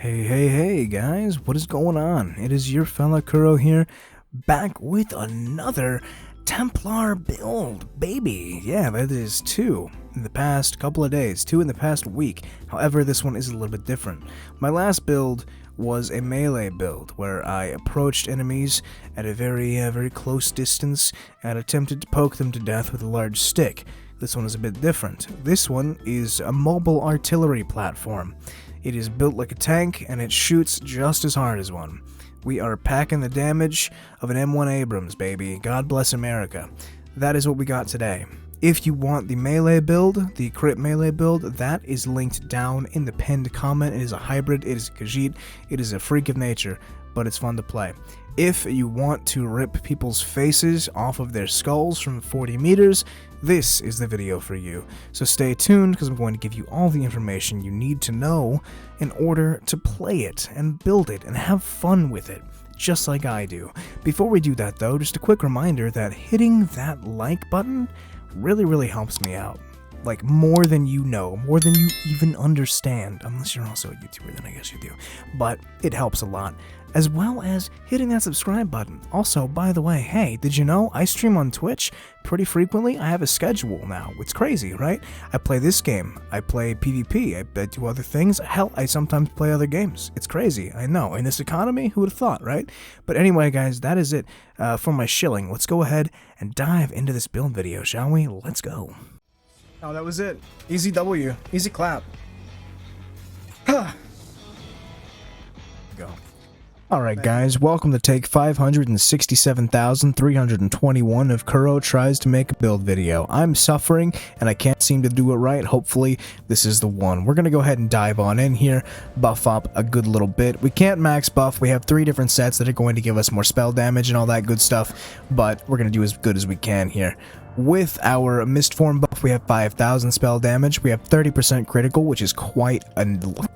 Hey guys, what is going on? It is your fella Kuro here, back with another Templar build, baby. Yeah, that is two in the past couple of days, two in the past week. However, this one is a little bit different. My last build was a melee build, where I approached enemies at a very close distance and attempted to poke them to death with a large stick. This one is a bit different. This one is a mobile artillery platform. It is built like a tank, and it shoots just as hard as one. We are packing the damage of an M1 Abrams, baby. God bless America. That is what we got today. If you want the melee build, the crit melee build, that is linked down in the pinned comment. It is a hybrid, it is a Khajiit, it is a freak of nature, but it's fun to play. If you want to rip people's faces off of their skulls from 40 meters, this is the video for you. So stay tuned, because I'm going to give you all the information you need to know in order to play it and build it and have fun with it, just like I do. Before we do that though, just a quick reminder that hitting that like button really helps me out. Like, more than you know, more than you even understand, unless you're also a YouTuber, then I guess you do. But it helps a lot, as well as hitting that subscribe button. Also, by the way, hey, did you know I stream on Twitch pretty frequently? I have a schedule now. It's crazy, right? I play this game, I play PvP, I do other things. Hell, I sometimes play other games. It's crazy, I know. In this economy, who would have thought, right? But anyway, guys, that is it for my shilling. Let's go ahead and dive into this build video, shall we? Let's go. Oh, that was it. Easy W. Easy clap. Go. Alright guys, welcome to take 567,321 of Kuro tries to make a build video. I'm suffering and I can't seem to do it right. Hopefully this is the one. We're gonna go ahead and dive on in here, buff up a good little bit. We can't max buff. We have 3 different sets that are going to give us more spell damage and all that good stuff, but we're gonna do as good as we can here. With our Mist Form buff, we have 5,000 spell damage. We have 30% critical, which is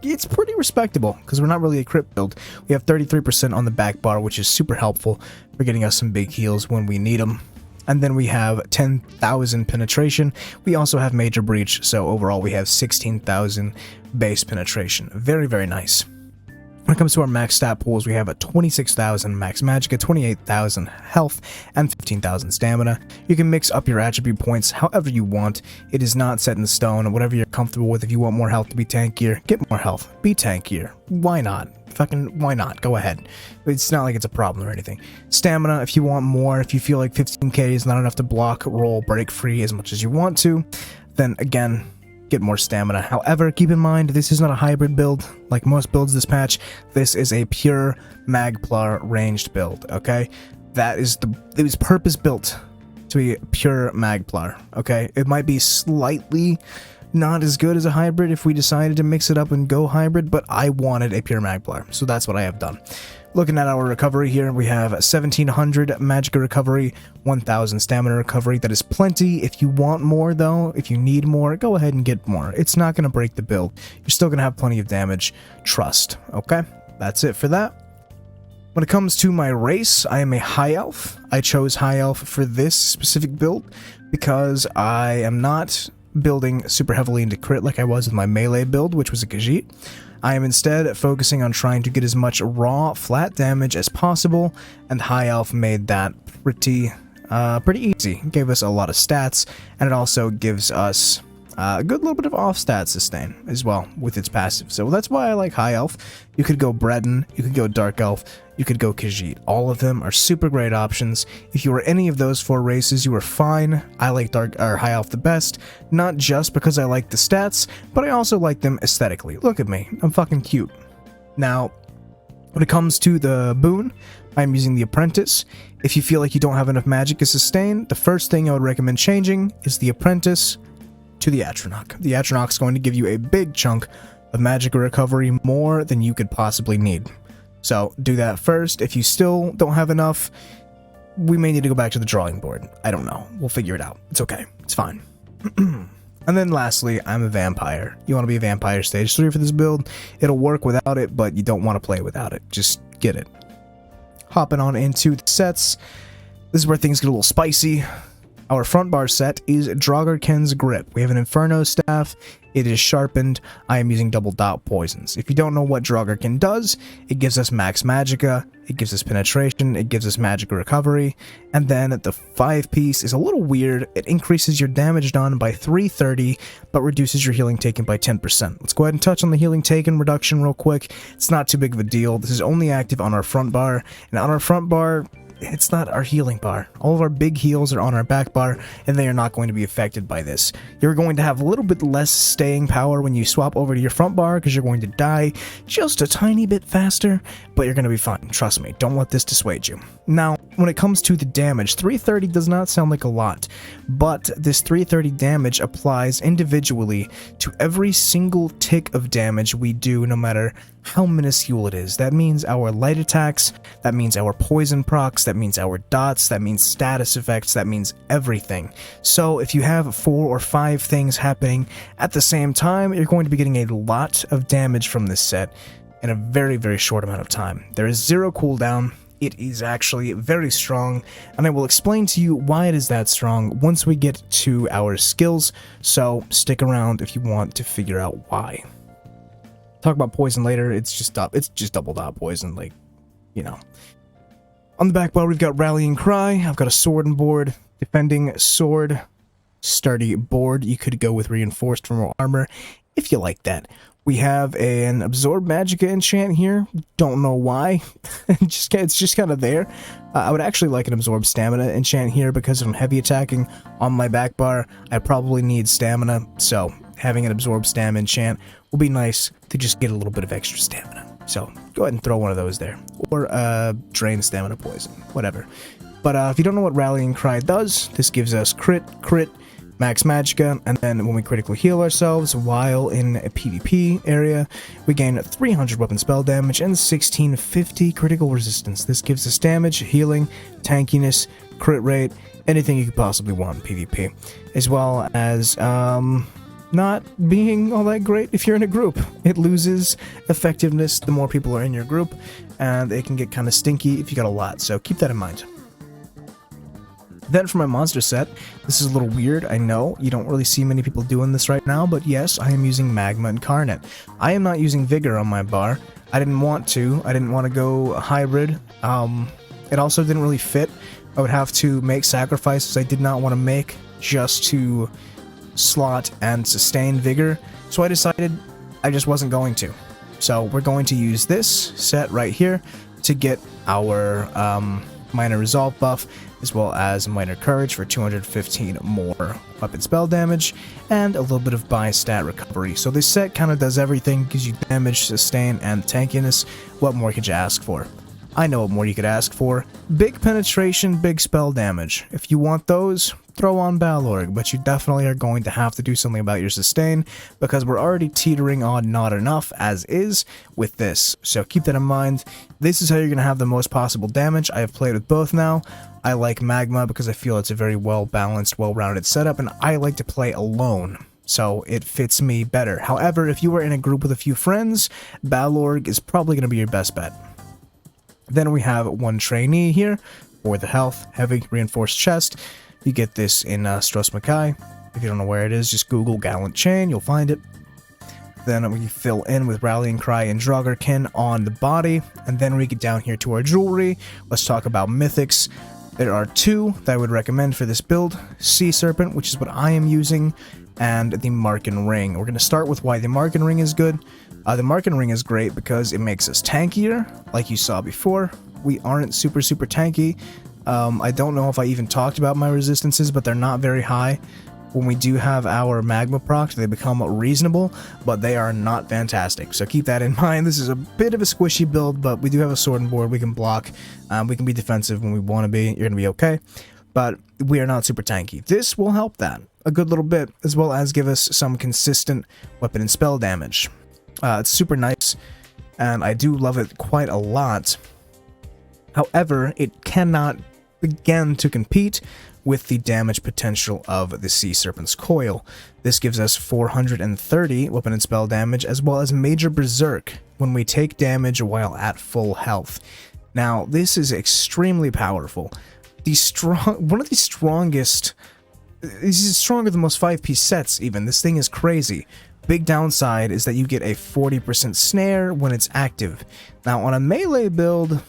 it's pretty respectable, because we're not really a crit build. We have 33% on the back bar, which is super helpful for getting us some big heals when we need them. And then we have 10,000 penetration. We also have Major Breach, so overall we have 16,000 base penetration. Very nice. When it comes to our max stat pools, we have a 26,000 max magicka, 28,000 health, and 15,000 stamina. You can mix up your attribute points however you want. It is not set in stone. Whatever you're comfortable with. If you want more health to be tankier, get more health. Be tankier. Why not? Why not? Go ahead. It's not like it's a problem or anything. Stamina, if you want more, if you feel like 15k is not enough to block, roll, break free as much as you want to, then again, get more stamina. However, keep in mind, this is not a hybrid build like most builds this patch. This is a pure magplar ranged build, okay? It was purpose built to be a pure magplar, okay? It might be slightly not as good as a hybrid if we decided to mix it up and go hybrid, but I wanted a pure magplar, so that's what I have done. Looking at our recovery here, we have 1,700 magicka recovery, 1,000 stamina recovery. That is plenty. If you want more, though, if you need more, go ahead and get more. It's not going to break the build. You're still going to have plenty of damage. Trust. Okay? That's it for that. When it comes to my race, I am a High Elf. I chose High Elf for this specific build because I am not building super heavily into crit like I was with my melee build, which was a Khajiit. I am instead focusing on trying to get as much raw, flat damage as possible, and High Elf made that pretty easy. It gave us a lot of stats, and it also gives us a good little bit of off-stat sustain as well with its passive. So that's why I like High Elf. You could go Breton, you could go Dark Elf, you could go Khajiit. All of them are super great options. If you were any of those 4 races, you were fine. I like High Elf the best, not just because I like the stats, but I also like them aesthetically. Look at me, I'm fucking cute. Now, when it comes to the boon, I'm using the Apprentice. If you feel like you don't have enough Magicka sustain, the first thing I would recommend changing is the Apprentice to the Atronach. The Atronach is going to give you a big chunk of Magicka recovery, more than you could possibly need. So do that first. If you still don't have enough, we may need to go back to the drawing board. I don't know. We'll figure it out. It's okay. It's fine. And then lastly, I'm a vampire. You want to be a vampire stage 3 for this build. It'll work without it, but you don't want to play without it. Just get it. Hopping on into the sets. This is where things get a little spicy. Our front bar set is Draugr Grip. We have an Inferno Staff. It is sharpened. I am using double dot poisons. If you don't know what Draugr does, it gives us max magicka, it gives us penetration, it gives us magic recovery, and then the 5-piece is a little weird. It increases your damage done by 330, but reduces your healing taken by 10%. Let's go ahead and touch on the healing taken reduction real quick. It's not too big of a deal. This is only active on our front bar, and on our front bar, it's not our healing bar. All of our big heals are on our back bar, and they are not going to be affected by this. You're going to have a little bit less staying power when you swap over to your front bar, because you're going to die just a tiny bit faster, but you're going to be fine. Trust me, don't let this dissuade you. Now, when it comes to the damage, 330 does not sound like a lot, but this 330 damage applies individually to every single tick of damage we do, no matter how minuscule it is. That means our light attacks, that means our poison procs, that means our dots, that means status effects, that means everything. So if you have 4 or 5 things happening at the same time, you're going to be getting a lot of damage from this set in a very, very short amount of time. There is 0 cooldown. It is actually very strong, and I will explain to you why it is that strong once we get to our skills, so stick around if you want to figure out why. Talk about poison later. It's just double dot poison, like, you know. On the back bar, we've got Rallying Cry. I've got a sword and board, defending sword, sturdy board. You could go with reinforced for more armor if you like that. We have an Absorb Magicka enchant here. Don't know why. It's just kind of there. I would actually like an Absorb Stamina enchant here because if I'm heavy attacking on my back bar, I probably need stamina. So having an Absorb Stam enchant will be nice to just get a little bit of extra stamina. So go ahead and throw one of those there. Or Drain Stamina Poison. Whatever. But if you don't know what Rallying Cry does, this gives us crit, max magicka, and then when we critically heal ourselves while in a PvP area, we gain 300 weapon spell damage and 1650 critical resistance. This gives us damage, healing, tankiness, crit rate, anything you could possibly want in PvP, as well as not being all that great if you're in a group. It loses effectiveness the more people are in your group, and it can get kind of stinky if you got a lot, so keep that in mind. Then for my monster set, this is a little weird, I know, you don't really see many people doing this right now, but yes, I am using Magma Incarnate. I am not using Vigor on my bar. I didn't want to go hybrid. It also didn't really fit. I would have to make sacrifices I did not want to make just to slot and sustain Vigor, so I decided I just wasn't going to. So we're going to use this set right here to get our Minor Resolve buff, as well as Minor Courage for 215 more weapon spell damage, and a little bit of bi-stat recovery. So this set kind of does everything, gives you damage, sustain, and tankiness. What more could you ask for? I know what more you could ask for. Big penetration, big spell damage. If you want those, throw on Balorg, but you definitely are going to have to do something about your sustain, because we're already teetering on not enough as is with this. So keep that in mind. This is how you're going to have the most possible damage. I have played with both now. I like Magma because I feel it's a very well-balanced, well-rounded setup, and I like to play alone, so it fits me better. However, if you are in a group with a few friends, Balorg is probably going to be your best bet. Then we have one trainee here for the health, heavy, reinforced chest. You get this in Stros Makai. If you don't know where it is, just Google Gallant Chain, you'll find it. Then we fill in with Rallying Cry and Draugr on the body, and then we get down here to our jewelry. Let's talk about mythics. There are 2 that I would recommend for this build. Sea Serpent, which is what I am using, and the Marken Ring. We're going to start with why the Marken Ring is good. The Marken Ring is great because it makes us tankier, like you saw before. We aren't super tanky. I don't know if I even talked about my resistances, but they're not very high. When we do have our magma procs, they become reasonable, but they are not fantastic. So keep that in mind. This is a bit of a squishy build, but we do have a sword and board. We can block. We can be defensive when we want to be. You're going to be okay. But we are not super tanky. This will help that a good little bit, as well as give us some consistent weapon and spell damage. It's super nice, and I do love it quite a lot. However, it cannot begin to compete with the damage potential of the Sea Serpent's Coil. This gives us 430 weapon and spell damage, as well as Major Berserk when we take damage while at full health. Now, this is extremely powerful. One of the strongest This is stronger than most 5-piece sets even. This thing is crazy. Big downside is that you get a 40% snare when it's active. Now on a melee build,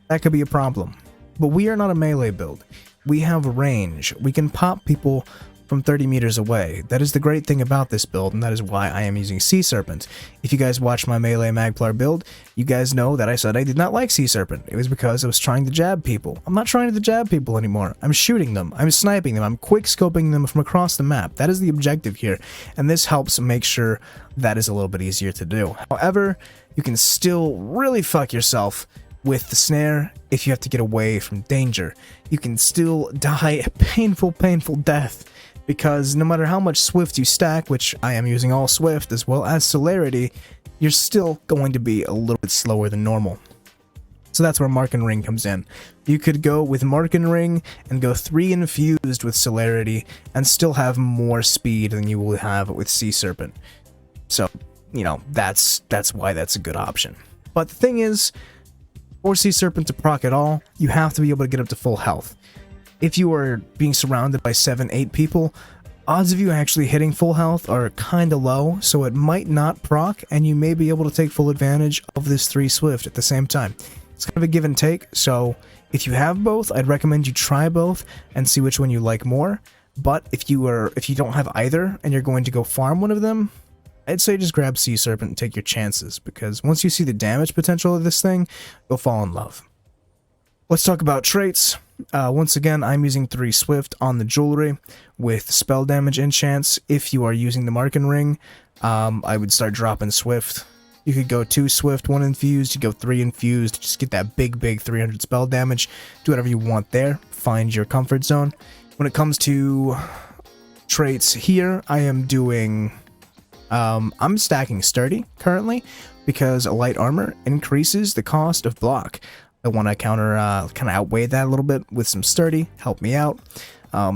that could be a problem. But we are not a melee build. We have range. We can pop people from 30 meters away. That is the great thing about this build, and that is why I am using Sea Serpent. If you guys watch my melee magplar build, you guys know that I said I did not like Sea Serpent. It was because I was trying to jab people. I'm not trying to jab people anymore. I'm shooting them. I'm sniping them. I'm quick scoping them from across the map. That is the objective here, and this helps make sure that is a little bit easier to do. However, you can still really fuck yourself with the snare if you have to get away from danger. You can still die a painful death, because no matter how much Swift you stack, which I am using all Swift as well as Celerity, you're still going to be a little bit slower than normal. So that's where Mark and Ring comes in. You could go with Mark and Ring and go 3 infused with Celerity and still have more speed than you will have with Sea Serpent. So, you know, that's why that's a good option. But the thing is, for Sea Serpent to proc at all, you have to be able to get up to full health. If you are being surrounded by 7-8 people, odds of you actually hitting full health are kinda low, so it might not proc, and you may be able to take full advantage of this 3 Swift at the same time. It's kind of a give and take, so if you have both, I'd recommend you try both and see which one you like more. But if you don't have either and you're going to go farm one of them, I'd say just grab Sea Serpent and take your chances, because once you see the damage potential of this thing, you'll fall in love. Let's talk about traits. Once again, I'm using 3 Swift on the jewelry with spell damage enchants. If you are using the Mark and Ring, I would start dropping Swift. You could go 2 Swift, 1 infused, you go 3 infused, just get that big 300 spell damage. Do whatever you want there. Find your comfort zone. When it comes to traits here, I am doing... I'm stacking Sturdy currently because light armor increases the cost of block. I want to kind of outweigh that a little bit with some Sturdy, help me out.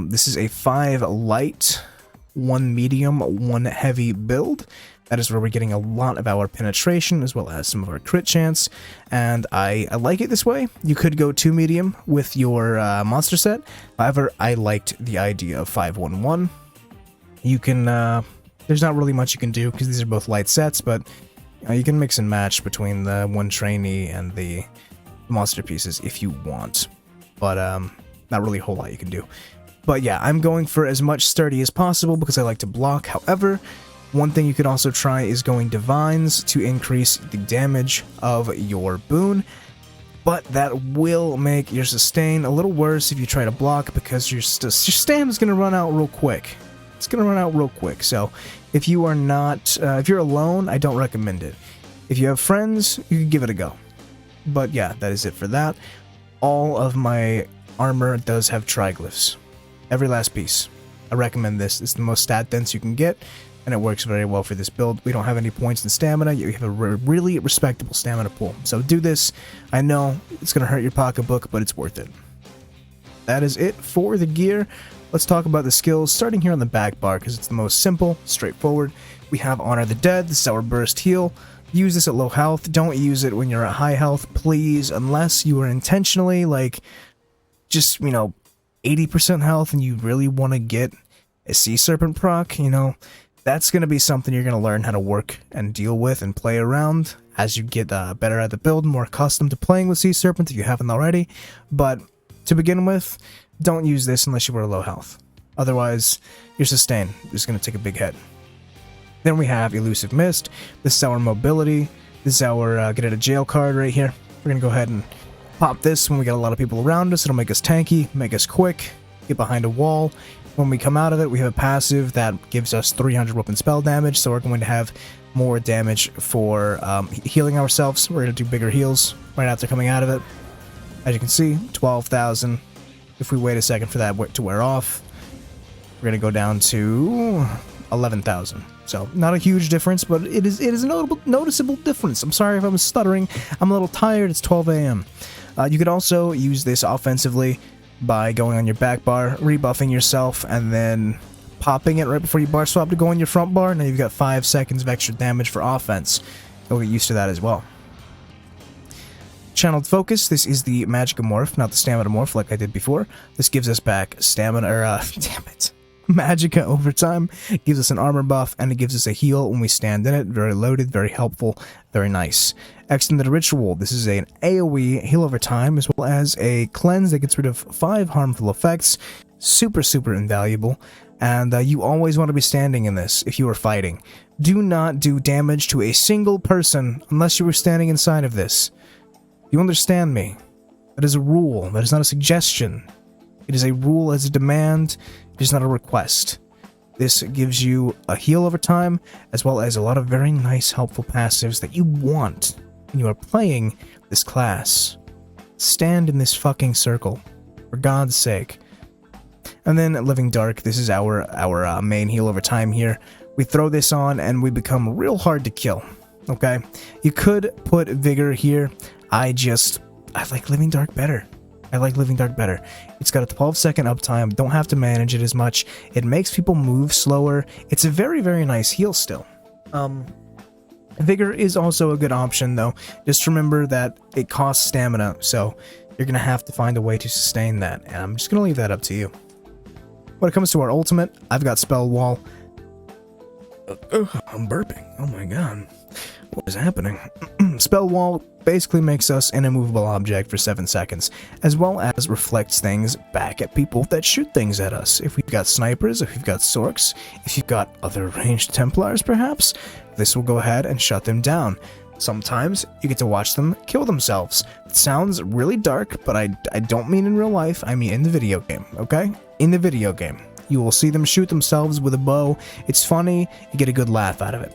This is a 5 light, 1 medium, 1 heavy build. That is where we're getting a lot of our penetration as well as some of our crit chance, and I like it this way. You could go 2 medium with your monster set. However, I liked the idea of 5-1-1. You can, there's not really much you can do because these are both light sets, but you can mix and match between the 1 trainee and the monster pieces if you want, but not really a whole lot you can do. But yeah, I'm going for as much Sturdy as possible because I like to block. However, one thing you could also try is going Divines to increase the damage of your boon, but that will make your sustain a little worse if you try to block, because your stam is going to run out real quick. It's going to run out real quick, so if you are not, if you're alone, I don't recommend it. If you have friends, you can give it a go. But yeah, that is it for that. All of my armor does have triglyphs. Every last piece. I recommend this. It's the most stat dense you can get, and it works very well for this build. We don't have any points in stamina, yet we have a really respectable stamina pool. So do this. I know it's going to hurt your pocketbook, but it's worth it. That is it for the gear. Let's talk about the skills, starting here on the back bar, because it's the most simple, straightforward. We have Honor the Dead. This is our burst heal. Use this at low health. Don't use it when you're at high health, please, unless you are intentionally, like, just, you know, 80% health and you really want to get a Sea Serpent proc, you know, that's going to be something you're going to learn how to work and deal with and play around as you get better at the build, more accustomed to playing with Sea Serpent if you haven't already. But to begin with, don't use this unless you are low health. Otherwise, your sustain is going to take a big hit. Then we have Elusive Mist. This is our mobility. This is our get out of jail card right here. We're going to go ahead and pop this when we got a lot of people around us. It'll make us tanky, make us quick, get behind a wall. When we come out of it, we have a passive that gives us 300 weapon spell damage, so we're going to have more damage for healing ourselves. We're going to do bigger heals right after coming out of it. As you can see, 12,000. If we wait a second for that to wear off, we're going to go down to 11,000. So, not a huge difference, but it is a noticeable difference. I'm sorry if I'm stuttering. I'm a little tired. It's 12 a.m. You could also use this offensively by going on your back bar, rebuffing yourself, and then popping it right before you bar swap to go on your front bar. Now you've got 5 seconds of extra damage for offense. You'll get used to that as well. Channeled Focus. This is the Magicka morph, not the Stamina morph like I did before. This gives us back stamina, damn it. Magicka over time gives us an armor buff, and it gives us a heal when we stand in it. Very loaded, very helpful, very nice. Extended Ritual. This is an AoE heal over time, as well as a cleanse that gets rid of 5 harmful effects. Super, super invaluable. And you always want to be standing in this if you are fighting. Do not do damage to a single person unless you are standing inside of this. You understand me? That is a rule. That is not a suggestion. It is a rule as a demand. It is not a request. This gives you a heal over time, as well as a lot of very nice, helpful passives that you want when you are playing this class. Stand in this fucking circle, for God's sake. And then Living Dark. This is our main heal over time here. We throw this on, and we become real hard to kill. Okay, you could put Vigor here. I like Living Dark better. I like Living Dark better. It's got a 12-second uptime, don't have to manage it as much. It makes people move slower. It's a very, very nice heal still. Vigor is also a good option though. Just remember that it costs stamina, so you're gonna have to find a way to sustain that, and I'm just gonna leave that up to you. When it comes to our ultimate, I've got Spell Wall. I'm burping. Oh my god. What is happening? Spell Wall basically makes us an immovable object for 7 seconds, as well as reflects things back at people that shoot things at us. If we've got snipers, if we've got sorks, if you've got other ranged Templars perhaps, this will go ahead and shut them down. Sometimes you get to watch them kill themselves. It sounds really dark, but I don't mean in real life, I mean in the video game, okay? In the video game. You will see them shoot themselves with a bow. It's funny, you get a good laugh out of it.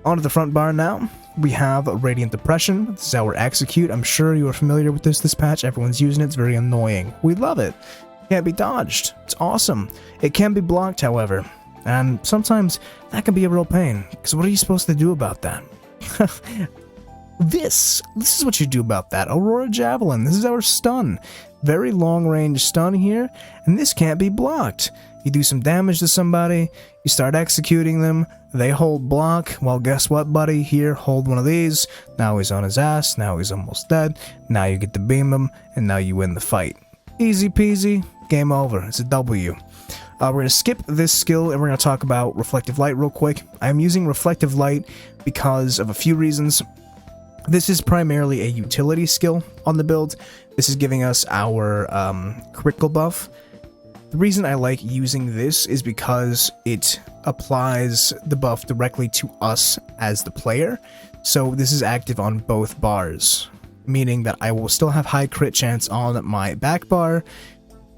Onto the front bar now, we have Radiant Depression. This is our execute. I'm sure you are familiar with this patch. Everyone's using it. It's very annoying. We love it. Can't be dodged. It's awesome. It can be blocked, however. And sometimes that can be a real pain. Because what are you supposed to do about that? This is what you do about that. Aurora Javelin. This is our stun. Very long range stun here. And this can't be blocked. You do some damage to somebody, you start executing them, they hold block. Well, guess what, buddy? Here, hold one of these. Now he's on his ass, now he's almost dead. Now you get to beam him, and now you win the fight. Easy peasy, game over. It's a W. We're going to skip this skill, and we're going to talk about Reflective Light real quick. I'm using Reflective Light because of a few reasons. This is primarily a utility skill on the build. This is giving us our critical buff. The reason I like using this is because it applies the buff directly to us as the player. So this is active on both bars, meaning that I will still have high crit chance on my back bar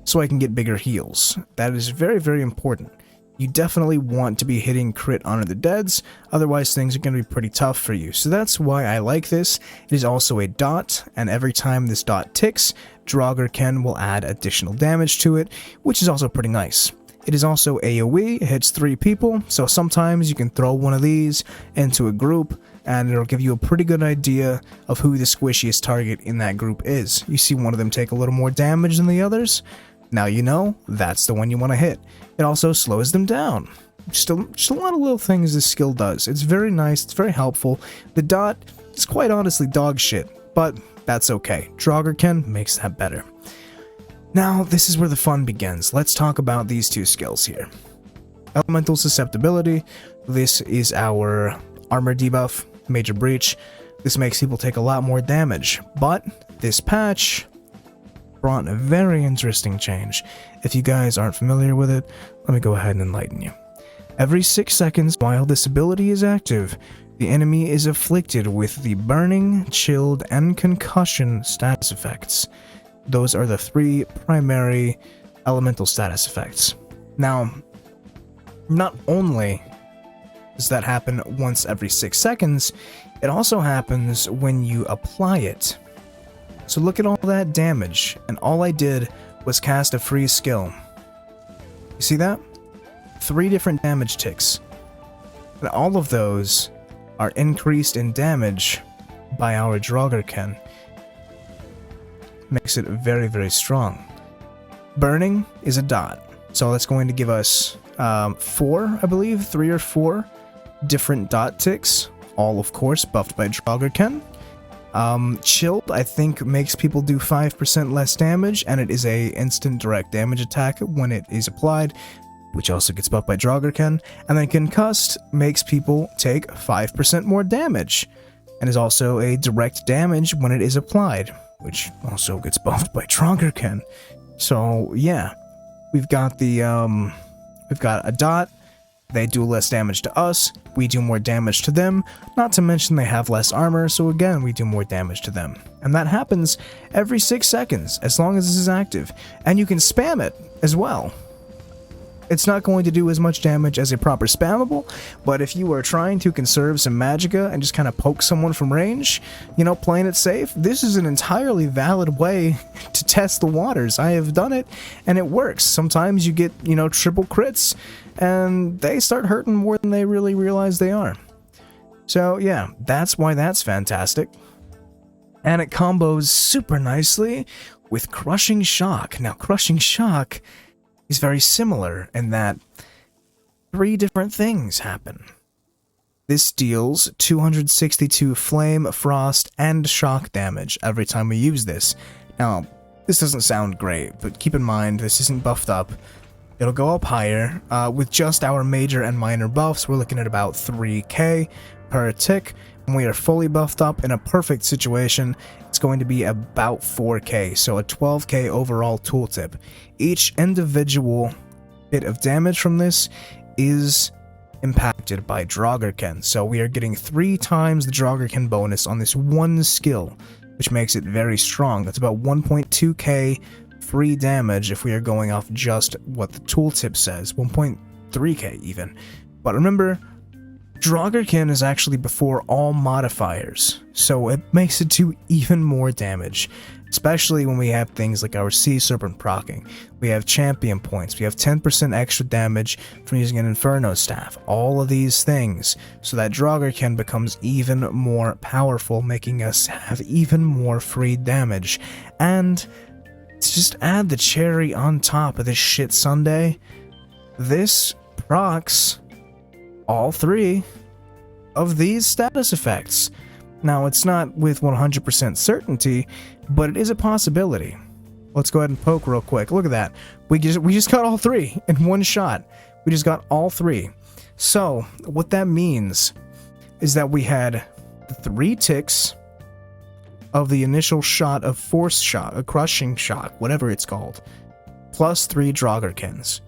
so I can get bigger heals. That is very, very important. You definitely want to be hitting crit on the deads, otherwise things are going to be pretty tough for you. So that's why I like this. It is also a dot, and every time this dot ticks, Draugr will add additional damage to it, which is also pretty nice. It is also AoE, it hits 3 people, so sometimes you can throw one of these into a group, and it'll give you a pretty good idea of who the squishiest target in that group is. You see one of them take a little more damage than the others? Now you know, that's the one you want to hit. It also slows them down. Just a lot of little things this skill does. It's very nice, it's very helpful. The dot is quite honestly dog shit, but that's okay. Draugr makes that better. Now, this is where the fun begins. Let's talk about these two skills here. Elemental Susceptibility. This is our armor debuff, Major Breach. This makes people take a lot more damage, but this patch brought a very interesting change. If you guys aren't familiar with it, let me go ahead and enlighten you. Every 6 seconds while this ability is active, the enemy is afflicted with the burning, chilled, and concussion status effects. Those are the 3 primary elemental status effects. Now, not only does that happen once every 6 seconds, it also happens when you apply it. So look at all that damage, and all I did was cast a free skill. You see that? 3 different damage ticks. And all of those are increased in damage by our Draugr. Makes it very, very strong. Burning is a dot, so that's going to give us 4, I believe, 3 or 4 different dot ticks, all of course buffed by Draugr. Chilled, I think, makes people do 5% less damage, and it is a instant direct damage attack when it is applied. which also gets buffed by Draugr, and then Concussed makes people take 5% more damage, and is also a direct damage when it is applied, which also gets buffed by Draugr. So yeah, we've got a dot. They do less damage to us, we do more damage to them, not to mention they have less armor, so again, we do more damage to them. And that happens every 6 seconds, as long as this is active. And you can spam it as well. It's not going to do as much damage as a proper spammable, but if you are trying to conserve some magicka and just kind of poke someone from range, you know, playing it safe, this is an entirely valid way to test the waters. I have done it, and it works. Sometimes you get, you know, triple crits, and they start hurting more than they really realize they are. So yeah, that's why that's fantastic. And it combos super nicely with Crushing Shock. Now, Crushing Shock is very similar in that 3 different things happen. This deals 262 flame, frost, and shock damage every time we use this. Now, this doesn't sound great, but keep in mind this isn't buffed up. It'll go up higher. With just our major and minor buffs, we're looking at about 3k per tick. When we are fully buffed up in a perfect situation, it's going to be about 4k, so a 12k overall tooltip. Each individual bit of damage from this is impacted by Draugr, so we are getting 3 times the Draugr bonus on this one skill, which makes it very strong. That's about 1.2k free damage if we are going off just what the tooltip says, 1.3k even. But remember, Draugr is actually before all modifiers, so it makes it do even more damage, especially when we have things like our Sea Serpent proccing. We have champion points, we have 10% extra damage from using an Inferno Staff, all of these things, so that Draugr becomes even more powerful, making us have even more free damage. And to just add the cherry on top of this shit sundae, this procs all 3 of these status effects. Now, it's not with 100% certainty, but it is a possibility. Let's go ahead and poke real quick. Look at that. We just got all 3 in one shot. We just got all 3. So, what that means is that we had 3 ticks of the initial shot of Force Shock, a Crushing Shock, whatever it's called, plus 3 Draugr.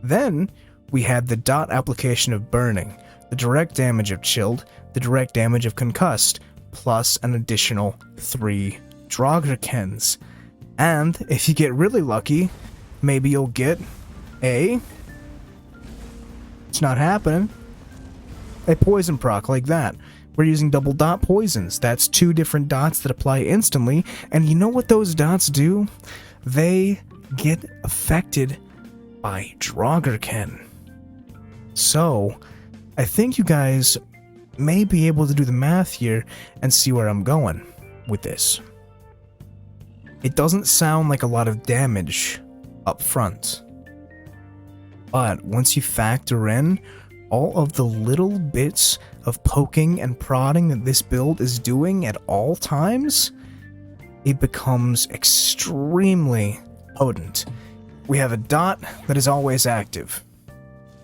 Then, we had the dot application of Burning, the direct damage of Chilled, the direct damage of Concussed, plus an additional 3 Draugr. And if you get really lucky, maybe you'll get it's not happening, a poison proc like that. We're using double dot poisons. That's 2 different dots that apply instantly, and you know what those dots do? They get affected by Draugr. So, I think you guys may be able to do the math here and see where I'm going with this. It doesn't sound like a lot of damage up front, but once you factor in all of the little bits of poking and prodding that this build is doing at all times, it becomes extremely potent. We have a dot that is always active.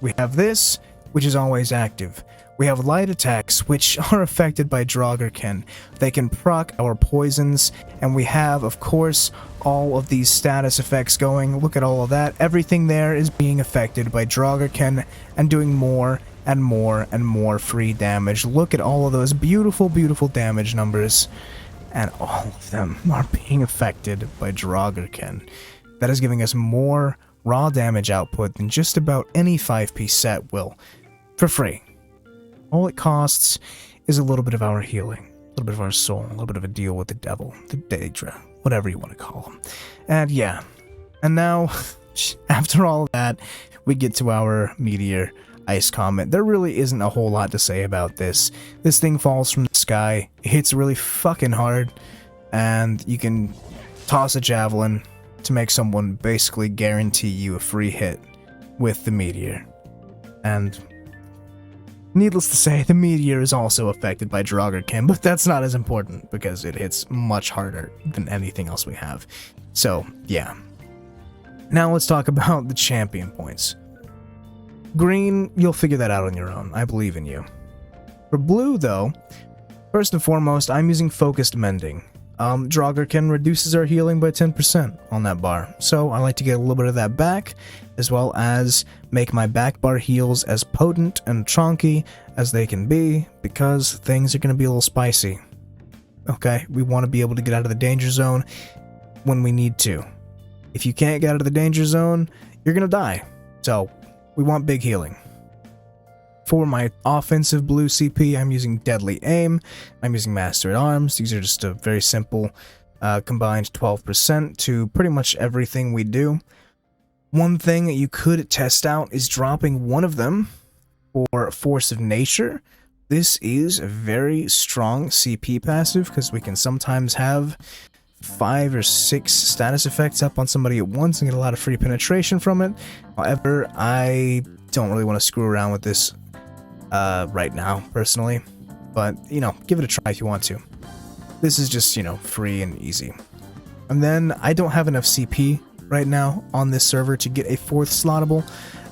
We have this, which is always active. We have light attacks, which are affected by Draugr. They can proc our poisons, and we have, of course, all of these status effects going. Look at all of that. Everything there is being affected by Draugr and doing more and more and more free damage. Look at all of those beautiful, beautiful damage numbers, and all of them are being affected by Draugr. That is giving us more raw damage output than just about any 5-piece set will, for free. All it costs is a little bit of our healing, a little bit of our soul, a little bit of a deal with the devil, the Daedra, whatever you want to call them. And yeah, and now, after all of that, we get to our Meteor Ice Comet. There really isn't a whole lot to say about this. This thing falls from the sky, it hits really fucking hard, and you can toss a javelin to make someone basically guarantee you a free hit with the Meteor. And needless to say, the Meteor is also affected by Draugr, but that's not as important because it hits much harder than anything else we have. So, yeah. Now let's talk about the champion points. Green, you'll figure that out on your own. I believe in you. For blue, though, first and foremost, I'm using Focused Mending. Draugr reduces our healing by 10% on that bar, so I like to get a little bit of that back, as well as make my back bar heals as potent and chonky as they can be, because things are going to be a little spicy. Okay, we want to be able to get out of the danger zone when we need to. If you can't get out of the danger zone, you're going to die, so we want big healing. For my offensive blue CP, I'm using Deadly Aim, I'm using Master at Arms. These are just a very simple combined 12% to pretty much everything we do. One thing that you could test out is dropping one of them for Force of Nature. This is a very strong CP passive because we can sometimes have 5 or 6 status effects up on somebody at once and get a lot of free penetration from it. However, I don't really want to screw around with this right now, personally, but, you know, give it a try if you want to. This is just, you know, free and easy. And then, I don't have enough CP right now on this server to get a 4th slottable,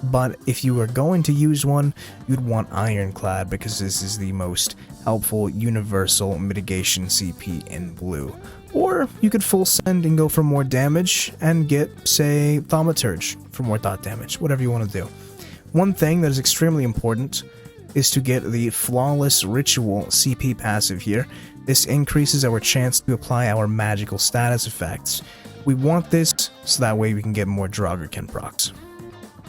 but if you are going to use one, you'd want Ironclad, because this is the most helpful universal mitigation CP in blue. Or, you could full send and go for more damage, and get, say, Thaumaturge for more dot damage, whatever you want to do. One thing that is extremely important is to get the Flawless Ritual CP passive here. This increases our chance to apply our magical status effects. We want this so that way we can get more Draugr procs.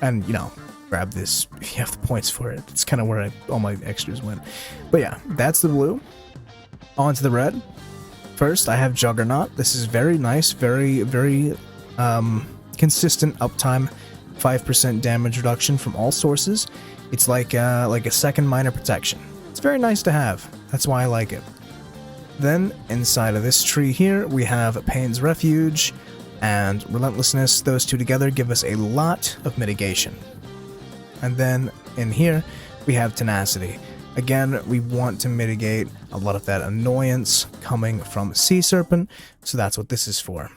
And, you know, grab this if you have the points for it. It's kind of where all my extras went. But yeah, that's the blue. On to the red. First, I have Juggernaut. This is very nice, very consistent uptime, 5% damage reduction from all sources. It's like a second minor protection. It's very nice to have. That's why I like it. Then, inside of this tree here, we have Pain's Refuge and Relentlessness. Those two together give us a lot of mitigation. And then, in here, we have Tenacity. Again, we want to mitigate a lot of that annoyance coming from Sea Serpent, so that's what this is for.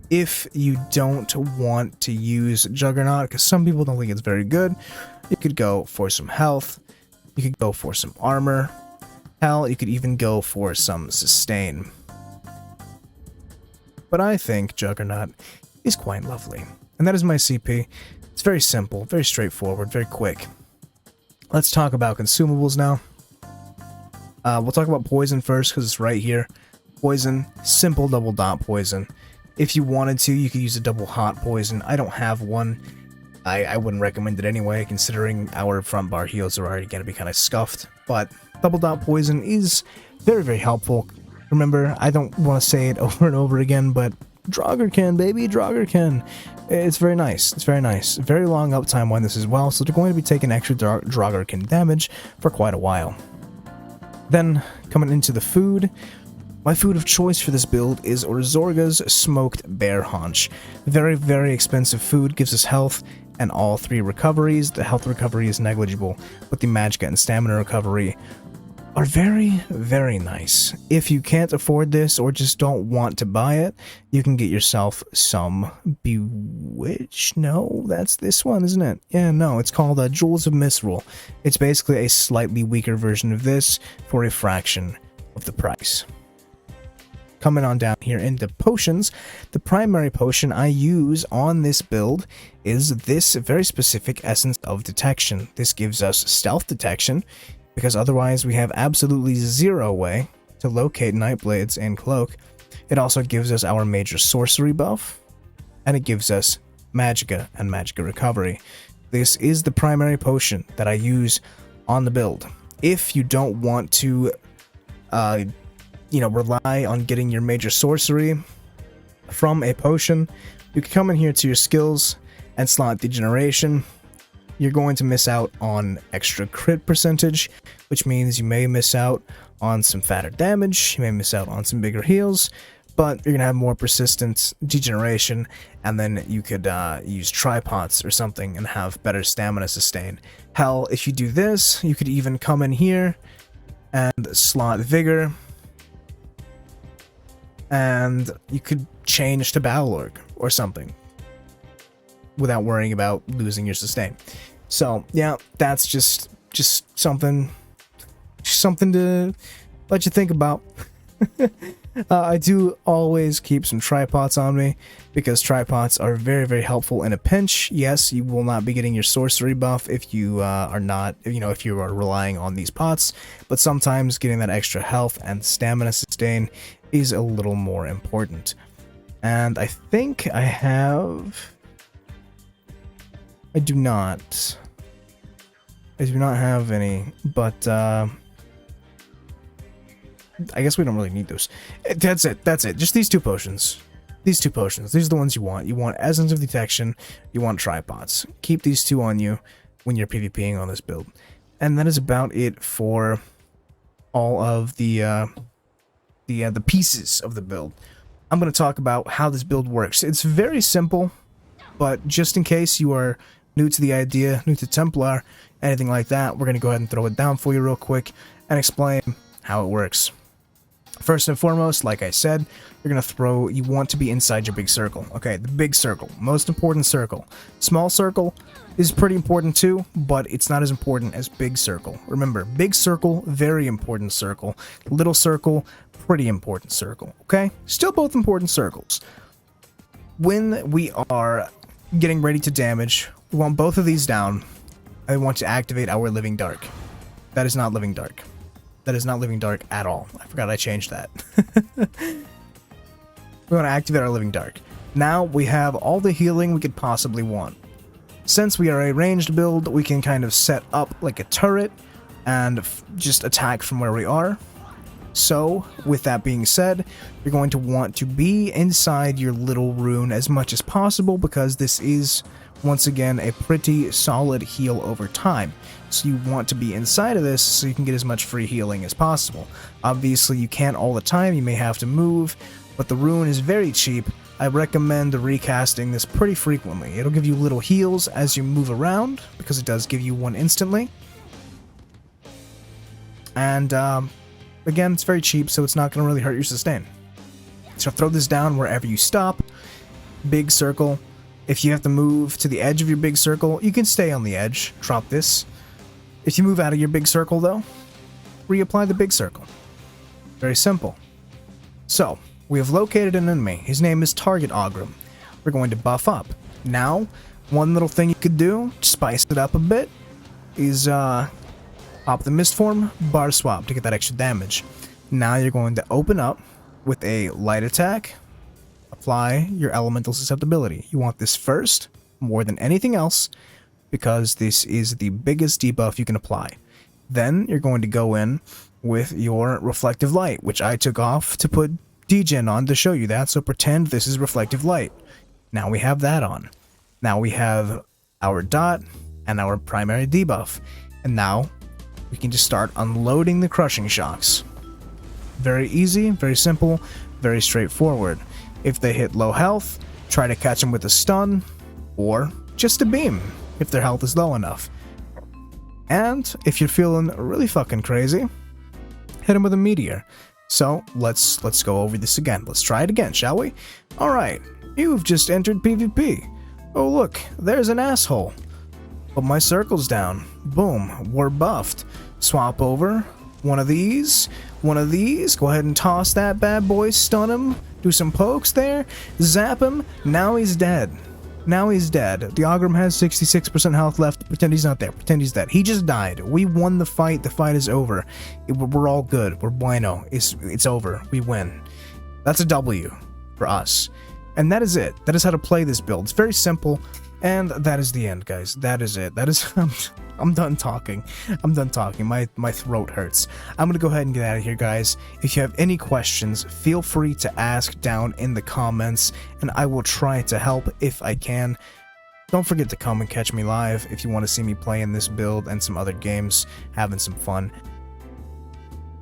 If you don't want to use Juggernaut, because some people don't think it's very good, you could go for some health, you could go for some armor, hell, you could even go for some sustain. But I think Juggernaut is quite lovely. And that is my CP. It's very simple, very straightforward, very quick. Let's talk about consumables now. We'll talk about poison first, because it's right here. Poison, simple double dot poison. If you wanted to, you could use a double hot poison. I don't have one. I wouldn't recommend it anyway, considering our front bar heals are already going to be kind of scuffed. But double dot poison is very, very helpful. Remember, I don't want to say it over and over again, but Draugr, baby, Draugr. It's very nice. It's very nice. Very long uptime on this as well, so they're going to be taking extra Draugr damage for quite a while. Then, coming into the food, my food of choice for this build is Orzorga's Smoked Bear Haunch. Very, very expensive food, gives us health and all 3 recoveries. The health recovery is negligible, but the Magicka and stamina recovery are very, very nice. If you can't afford this or just don't want to buy it, you can get yourself some Bewitch. No, that's this one, isn't it? Yeah, no, it's called Jewels of Misrule. It's basically a slightly weaker version of this for a fraction of the price. Coming on down here into potions, the primary potion I use on this build is this very specific Essence of Detection. This gives us stealth detection, because otherwise we have absolutely zero way to locate Nightblades and Cloak. It also gives us our major sorcery buff, and it gives us Magicka and Magicka recovery. This is the primary potion that I use on the build. If you don't want to rely on getting your major sorcery from a potion, you can come in here to your skills and slot Degeneration. You're going to miss out on extra crit percentage, which means you may miss out on some fatter damage, you may miss out on some bigger heals, but you're going to have more persistent Degeneration, and then you could use Tripods or something and have better stamina sustain. Hell, if you do this, you could even come in here and slot Vigor, and you could change to Battle Org or something without worrying about losing your sustain. So yeah, that's just something to let you think about. I do always keep some tripods on me, because tripods are very, very helpful in a pinch. Yes, you will not be getting your sorcery buff if you are not, if you are relying on these pots, but sometimes getting that extra health and stamina sustain is a little more important. And I think I do not have any, but I guess we don't really need those. That's it. Just these two potions. These are the ones you want. You want Essence of Detection. You want tripods. Keep these two on you when you're PvPing on this build. And that is about it for all of the pieces of the build. I'm going to talk about how this build works. It's very simple, but just in case you are new to the idea, new to Templar, anything like that, we're going to go ahead and throw it down for you real quick and explain how it works. First and foremost, like I said, you want to be inside your big circle. Okay, the big circle, most important circle. Small circle is pretty important too, but it's not as important as big circle. Remember, big circle, very important circle. Little circle, pretty important circle. Okay, still both important circles. When we are getting ready to damage, we want both of these down. I want to activate our Living Dark. That is not Living Dark. That is not Living Dark at all. I forgot I changed that. We want to activate our Living Dark. Now we have all the healing we could possibly want. Since we are a ranged build, we can kind of set up like a turret and just attack from where we are. So, with that being said, you're going to want to be inside your little rune as much as possible, because this is, once again, a pretty solid heal over time. So you want to be inside of this so you can get as much free healing as possible. Obviously, you can't all the time, you may have to move, but the rune is very cheap. I recommend recasting this pretty frequently. It'll give you little heals as you move around, because it does give you one instantly. And, again, it's very cheap, so it's not going to really hurt your sustain. So throw this down wherever you stop. Big circle. If you have to move to the edge of your big circle, you can stay on the edge. Drop this. If you move out of your big circle, though, reapply the big circle. Very simple. So, we have located an enemy. His name is Target Ogrim. We're going to buff up. Now, one little thing you could do, to spice it up a bit, is pop the Mist Form, bar swap to get that extra damage. Now you're going to open up with a light attack, apply your elemental susceptibility. You want this first, more than anything else, because this is the biggest debuff you can apply. Then you're going to go in with your reflective light, which I took off to put degen on to show you that, so pretend this is reflective light. Now we have that on. Now we have our dot and our primary debuff. And now we can just start unloading the crushing shocks. Very easy, very simple, very straightforward. If they hit low health, try to catch them with a stun, or just a beam, if their health is low enough. And if you're feeling really fucking crazy, hit them with a meteor. So let's go over this again. Let's try it again, shall we? Alright, you've just entered PvP. Oh look, there's an asshole. But my circle's down. Boom, we're buffed. Swap over. One of these. Go ahead and toss that bad boy, stun him, do some pokes there, zap him. Now he's dead. The Ogrim has 66% health left. Pretend he's not there. Pretend he's dead. He just died. We won the fight. The fight is over. We're all good. We're bueno. It's over. We win. That's a W for us. And that is it. That is how to play this build. It's very simple. And that is the end, guys. That is it. That is... I'm done talking. My throat hurts. I'm gonna go ahead and get out of here, guys. If you have any questions, feel free to ask down in the comments, and I will try to help if I can. Don't forget to come and catch me live if you want to see me playing this build and some other games, having some fun.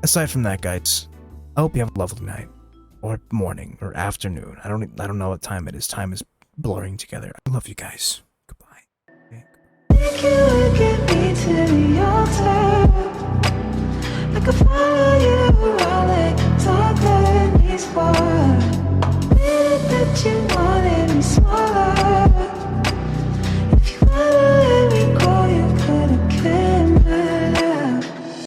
Aside from that, guys, I hope you have a lovely night, or morning, or afternoon. I don't know what time it is. Time is blurring together. I love you guys. Goodbye. Okay. Get me to the altar, like a fire.